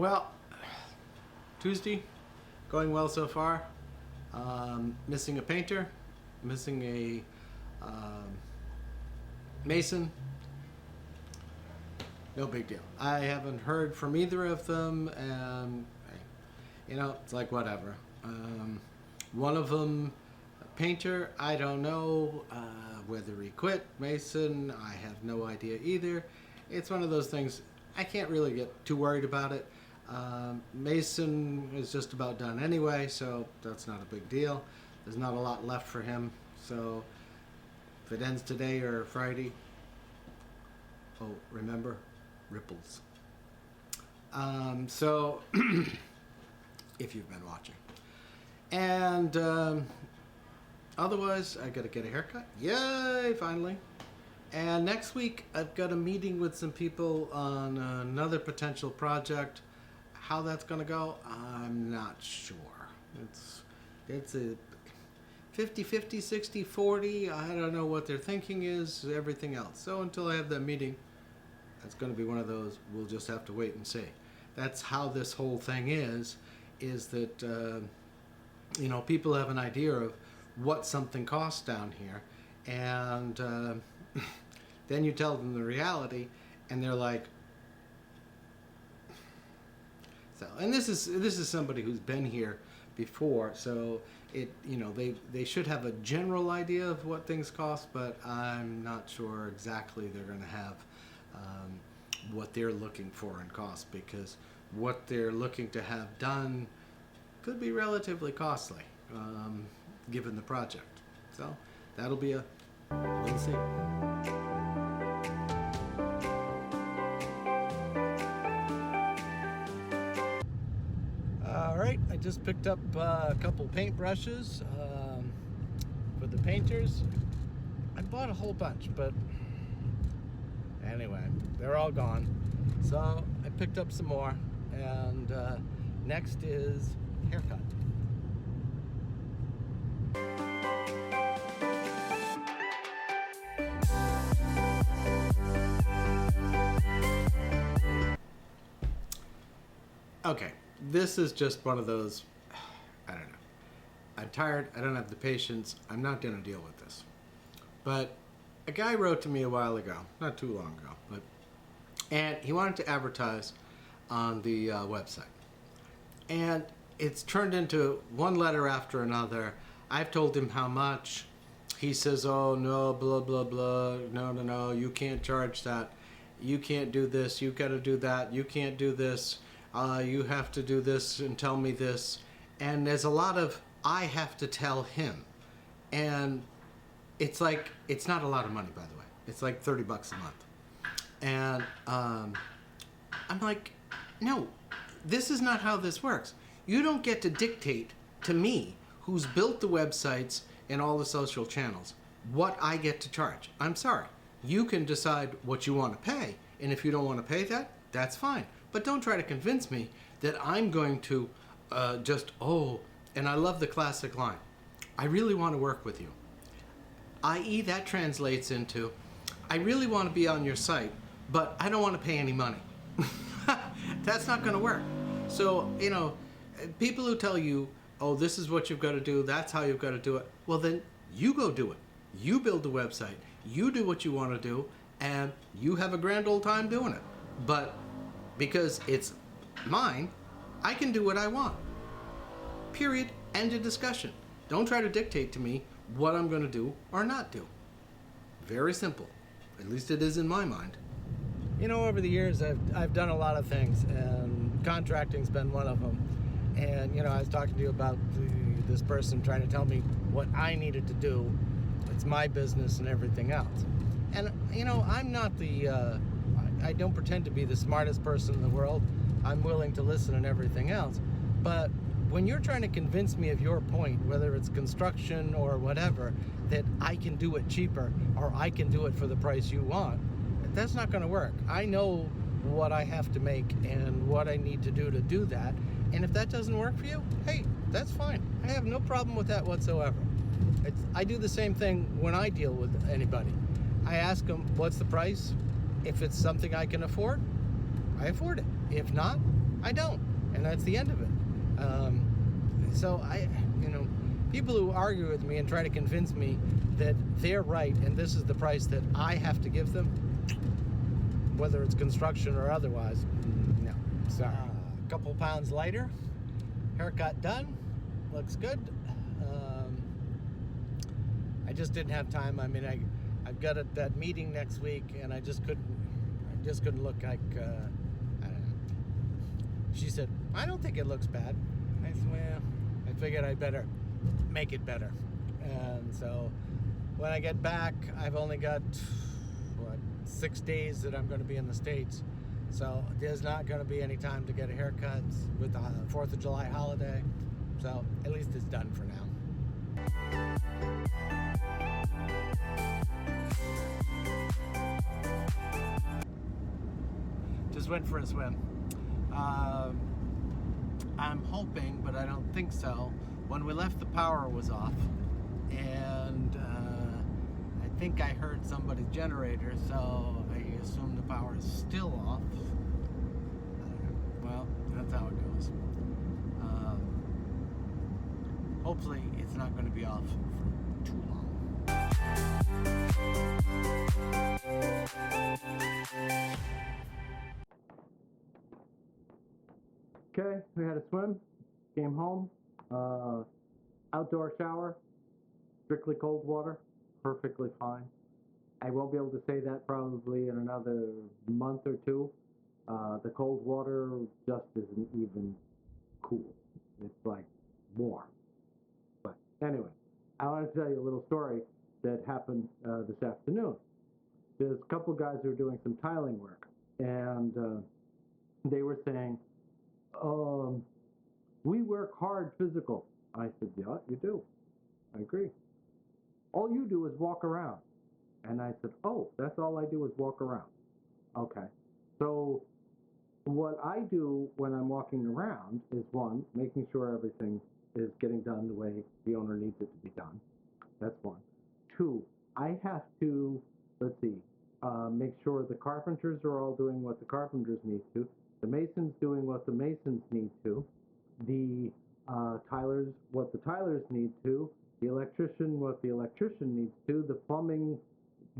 Well, Tuesday, going well so far. Missing a painter, missing a mason. No big deal. I haven't heard from either of them, and you know, it's like whatever. One of them, a painter, I don't know whether he quit. Mason, I have no idea either. It's one of those things, I can't really get too worried about it. Mason is just about done anyway, so that's not a big deal. There's not a lot left for him, so if it ends today or Friday, oh, remember, ripples. So, if you've been watching. And otherwise, I gotta get a haircut. Yay, finally. And next week, I've got a meeting with some people on another potential project. How that's gonna go, I'm not sure. It's a 50-50, 60-40. I don't know what their thinking is, everything else. So until I have that meeting, that's going to be one of those, we'll just have to wait and see. That's how this whole thing is that, you know, people have an idea of what something costs down here, and then you tell them the reality, and they're like, so, and this is somebody who's been here before, so you know, they should have a general idea of what things cost, but I'm not sure exactly they're going to have what they're looking for in cost, because what they're looking to have done could be relatively costly given the project. So that'll be a we'll see. Alright, I just picked up a couple paint brushes for the painters. I bought a whole bunch, but anyway, they're all gone. So I picked up some more, and next is haircut. Okay, this is just one of those, I don't know. I'm tired, I don't have the patience, I'm not going to deal with this. But a guy wrote to me a while ago, not too long ago, and he wanted to advertise on the website. And it's turned into one letter after another. I've told him how much. He says, oh no, blah, blah, blah, no, you can't charge that. You can't do this, you gotta do that, you can't do this. You have to do this and tell me this. And there's a lot of, I have to tell him. And it's like, it's not a lot of money, by the way. It's like $30 a month. And I'm like, no, this is not how this works. You don't get to dictate to me, who's built the websites and all the social channels, what I get to charge. I'm sorry. You can decide what you want to pay. And if you don't want to pay that, that's fine. But don't try to convince me that I'm going to and I love the classic line, I really want to work with you. I.e. that translates into, I really want to be on your site, but I don't want to pay any money. That's not going to work. So, you know, people who tell you, oh, this is what you've got to do, that's how you've got to do it, well then, you go do it. You build the website, you do what you want to do, and you have a grand old time doing it. But because it's mine, I can do what I want. Period. End of discussion. Don't try to dictate to me what I'm going to do or not do. Very simple. At least it is in my mind. You know, over the years, I've done a lot of things, and contracting's been one of them. And, you know, I was talking to you about this person trying to tell me what I needed to do. It's my business and everything else. And, you know, I'm not I don't pretend to be the smartest person in the world. I'm willing to listen and everything else. But when you're trying to convince me of your point, whether it's construction or whatever, that I can do it cheaper or I can do it for the price you want, that's not going to work. I know what I have to make and what I need to do that. And if that doesn't work for you, hey, that's fine. I have no problem with that whatsoever. I do the same thing when I deal with anybody. I ask them, what's the price? If it's something I can afford, I afford it. If not, I don't, and that's the end of it. So people who argue with me and try to convince me that they're right and this is the price that I have to give them, whether it's construction or otherwise, no, sorry. A couple pounds lighter, haircut done, looks good. I just didn't have time. I mean, I've got that meeting next week, and I just couldn't look like I don't know. She said, I don't think it looks bad. I said, well, I figured I'd better make it better. And so when I get back, I've only got 6 days that I'm going to be in the States. So there's not going to be any time to get a haircut with the 4th of July holiday. So at least it's done for now. Just went for a swim. I'm hoping, but I don't think so. When we left, the power was off, and I think I heard somebody's generator, so I assume the power is still off. Well, that's how it goes. Hopefully, it's not going to be off for too long. Okay, we had a swim, came home, outdoor shower, strictly cold water, perfectly fine. I won't be able to say that probably in another month or two. The cold water just isn't even cool. It's like warm. But anyway, I want to tell you a little story that happened this afternoon. There's a couple guys who are doing some tiling work, and they were saying, we work hard physical. I said, yeah, you do. I agree. All you do is walk around. And I said, oh, that's all I do is walk around. Okay. So what I do when I'm walking around is, one, making sure everything is getting done the way the owner needs it to be done. That's one. Two, I have to, make sure the carpenters are all doing what the carpenters need to. The masons doing what the masons need to, the tilers what the tilers need to, the electrician what the electrician needs to, the plumbing,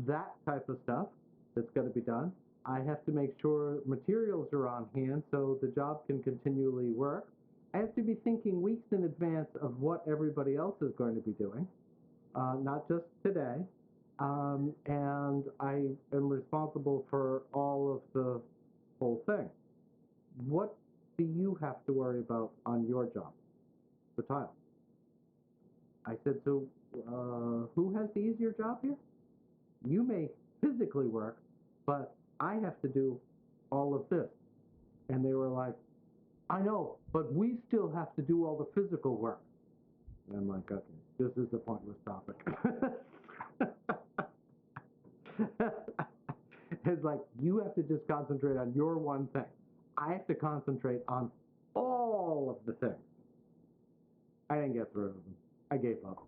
that type of stuff that's got to be done. I have to make sure materials are on hand so the job can continually work. I have to be thinking weeks in advance of what everybody else is going to be doing, not just today. And I am responsible for all of the whole thing. What do you have to worry about on your job? The tile. I said, so who has the easier job here? You may physically work, but I have to do all of this. And they were like, I know, but we still have to do all the physical work. And I'm like, okay, this is the pointless topic. It's like, you have to just concentrate on your one thing. I have to concentrate on all of the things. I didn't get through them. I gave up.